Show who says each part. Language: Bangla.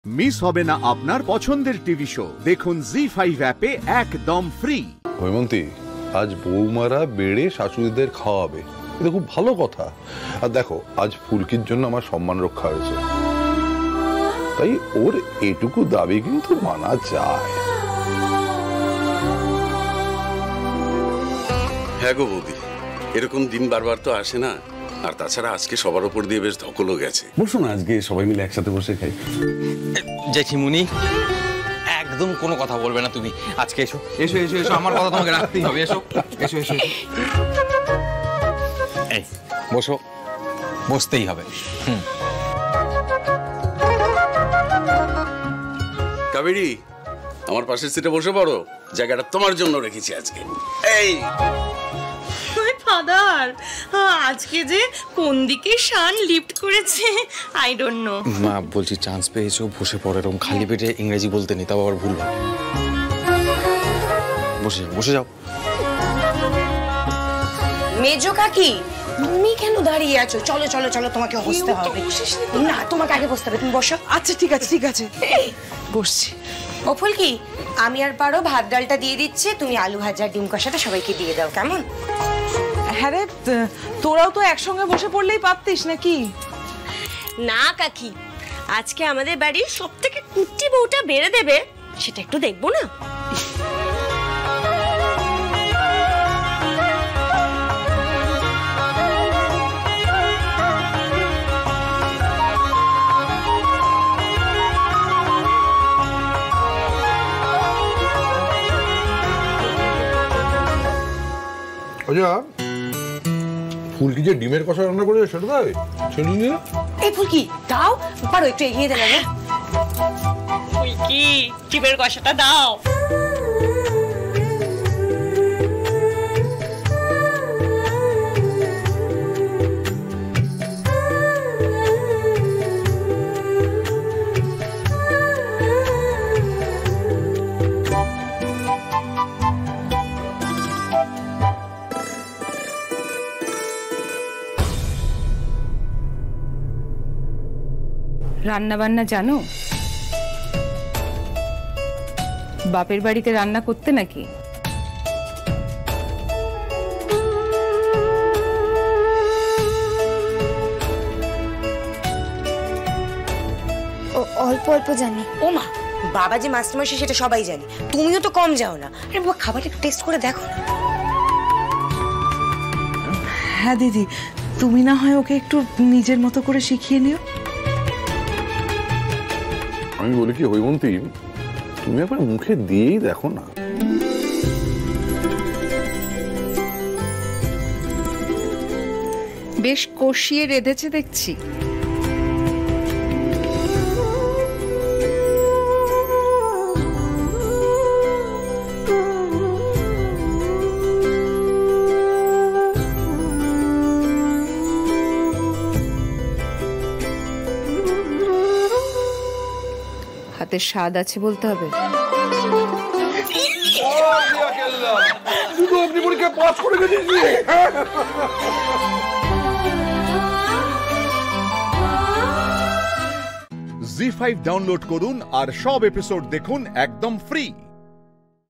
Speaker 1: মিস হবে না আপনার পছন্দের টিভি শো। দেখুন জি5 অ্যাপে একদম ফ্রি।
Speaker 2: হৈমন্তী, আজ বৌমারা বেড়ে শাশুড়িদের খাওয়াবে, এটা খুব ভালো কথা। আর দেখো, আজ ফুলকির জন্য আমার সম্মান রক্ষা হয়েছে, তাই ওর এটুকু দাবি কিন্তু মানা যায়।
Speaker 3: হ্যাঁ গো বৌদি, এরকম দিন বারবার তো আসে না। আর তাছাড়া আজকে সবার উপর দিয়ে বেশ ধকলও গেছে। বসো না, আজকে সবাই মিলে একসাথে বসে খাই।
Speaker 4: জেঠিমুনি, একদম কোনো কথা বলবে না তুমি আজকে। এসো এসো এসো এসো, আমার কথা তোমাকে রাখতেই হবে। এসো এসো এসো। এই বসো, বসতেই হবে।
Speaker 3: কাবেরী, আমার পাশের সিটে বসে পড়ো, জায়গাটা তোমার জন্য রেখেছি আজকে। এই
Speaker 5: ফাদার, আজকে যে কোন দিকে শান লিফট করেছে আই ডোন্ট নো।
Speaker 4: মা বলছি, চান্স পেয়েছো, বসে পড়ো। এরকম খালি পেটে ইংরেজি বলতে নেই, তাও আবার ভুল হয়। বসে যাও, বসে যাও।
Speaker 6: মেজো কাকি, তুমি কেন দাঁড়িয়ে আছো? চলো চলো চলো, তোমাকে বসতে হবে। না, তোমাকে আগে বসতে হবে, তুমি বসো।
Speaker 7: আচ্ছা ঠিক আছে ঠিক আছে, বসছি।
Speaker 6: ও ফুলকি, আমি আর পারো ভাত ডালটা দিয়ে দিচ্ছি, তুমি আলু ভাজা ডিম কষাটা সবাইকে দিয়ে দাও, কেমন?
Speaker 7: হ্যাঁ রে, তোরাও তো একসঙ্গে বসে পড়লেই পারতিস নাকি?
Speaker 5: না কাকি, আজকে আমাদের বাড়ির সবথেকে কুট্টি বউটা বেড়ে দেবে, সেটা একটু দেখবো না?
Speaker 2: আচ্ছা, ফুলকি যে ডিমের কষা রান্না করেছে সেটা দাও, সেটা নিয়ে।
Speaker 6: এই ফুলকি দাও, পারো একটু এগিয়ে দেবে না?
Speaker 5: ফুলকি, ডিমের কষাটা দাও।
Speaker 8: রান্না বান্না জানো? বাপের বাড়িতে রান্না করতে নাকি?
Speaker 6: অল্প অল্প জানি। ও মা, বাবা যে মাস্টারমশাই সেটা সবাই জানে, তুমিও তো কম যাও না। আরে বাবা, খাবারটা একটু টেস্ট করে দেখো না।
Speaker 7: হ্যাঁ দিদি, তুমি না হয় ওকে একটু নিজের মতো করে শিখিয়ে নিও।
Speaker 2: আমি বলি কি হৈমন্তী, তুমি একবার মুখে দিয়েই দেখো না।
Speaker 8: বেশ কষিয়ে রেঁধেছে দেখছি। হাতের স্বাদ আছে বলতে হবে।
Speaker 1: জি5 ডাউনলোড করুন আর সব এপিসোড দেখুন একদম ফ্রি।